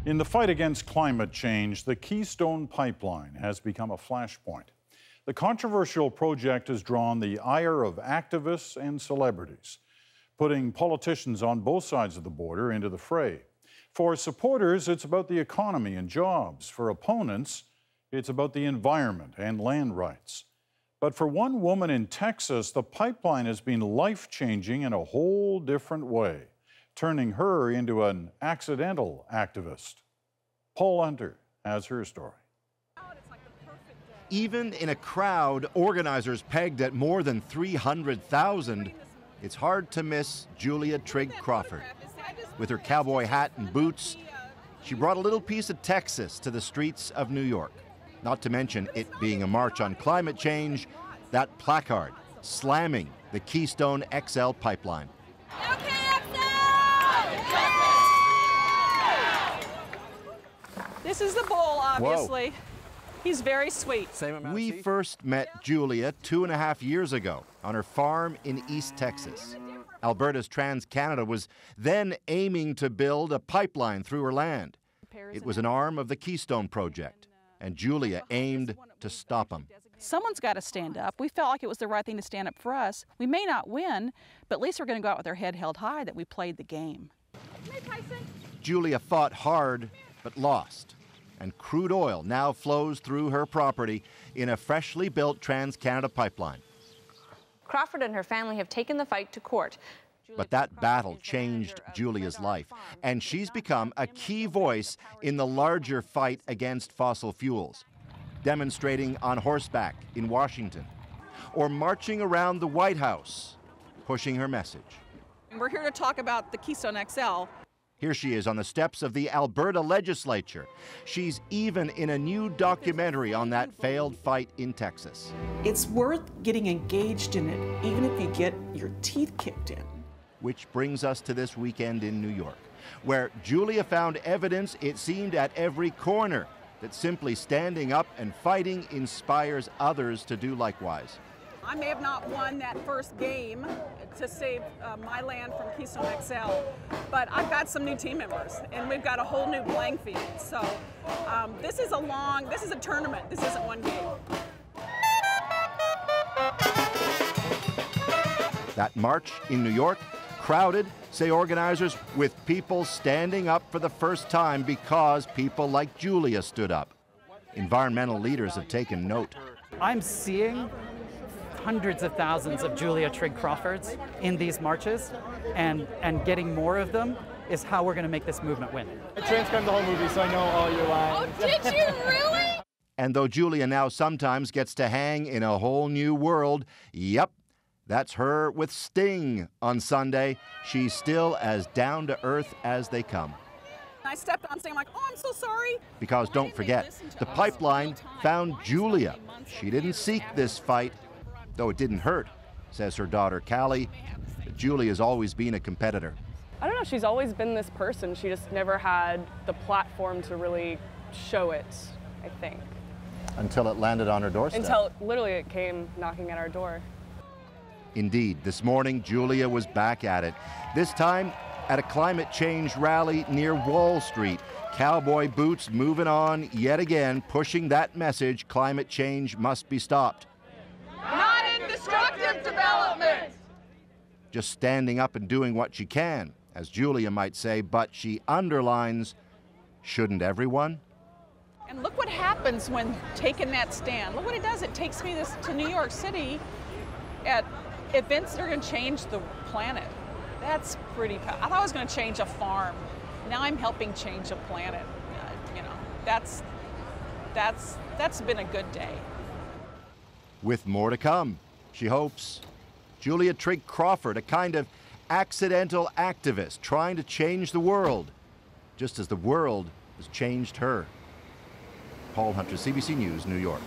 In the fight against climate change, the Keystone Pipeline has become a flashpoint. The controversial project has drawn the ire of activists and celebrities, putting politicians on both sides of the border into the fray. For supporters, it's about the economy and jobs. For opponents, it's about the environment and land rights. But for one woman in Texas, the pipeline has been life-changing in a whole different way, turning her into an accidental activist. Paul Hunter has her story. Even in a crowd organizers pegged at more than 300,000, it's hard to miss Julia Trigg Crawford. With her cowboy hat and boots, she brought a little piece of Texas to the streets of New York. Not to mention it being a march on climate change, that placard slamming the Keystone XL pipeline. This is the bull, obviously. Whoa. He's very sweet. We first met Julia 2.5 years ago on her farm in East Texas. Alberta's TransCanada was then aiming to build a pipeline through her land. It was an arm of the Keystone Project, and Julia aimed to stop them. Someone's got to stand up. We felt like it was the right thing to stand up for us. We may not win, but at least we're going to go out with our head held high that we played the game. Hey, Tyson. Julia fought hard, but lost. And crude oil now flows through her property in a freshly built TransCanada pipeline. Crawford and her family have taken the fight to court. But that battle changed Julia's life, and she's become a key voice in the larger fight against fossil fuels, demonstrating on horseback in Washington, or marching around the White House, pushing her message. We're here to talk about the Keystone XL. Here she is on the steps of the Alberta legislature. She's even in a new documentary on that failed fight in Texas. It's worth getting engaged in it, even if you get your teeth kicked in. Which brings us to this weekend in New York, where Julia found evidence, it seemed, at every corner that simply standing up and fighting inspires others to do likewise. I may have not won that first game to save my land from Keystone XL, but I've got some new team members, and we've got a whole new playing field. So this is a tournament. This isn't one game. That march in New York, crowded, say organizers, with people standing up for the first time because people like Julia stood up. Environmental leaders have taken note. I'm seeing hundreds of thousands of Julia Trigg Crawfords in these marches, and getting more of them is how we're going to make this movement win. I transcribed the whole movie, so I know all your lines. Oh, did you really? And though Julia now sometimes gets to hang in a whole new world, yep, that's her with Sting on Sunday. She's still as down to earth as they come. I stepped on Sting, I'm like, oh, I'm so sorry. Because don't forget, the pipeline found Julia. She didn't seek this fight, though it didn't hurt, says her daughter Callie. Julia's always been a competitor. I don't know, she's always been this person. She just never had the platform to really show it, I think. Until it landed on her doorstep. Until literally it came knocking at our door. Indeed, this morning Julia was back at it. This time at a climate change rally near Wall Street. Cowboy boots moving on yet again, pushing that message: climate change must be stopped. Not in destructive development. Just standing up and doing what she can, as Julia might say, but she underlines, shouldn't everyone? And look what happens when taking that stand. Look what it does. It takes me to New York City at events that are going to change the planet. That's pretty powerful. I thought I was going to change a farm. Now I'm helping change a planet. You know, that's been a good day. With more to come, she hopes. Julia Trigg Crawford, a kind of accidental activist trying to change the world, just as the world has changed her. Paul Hunter, CBC News, New York.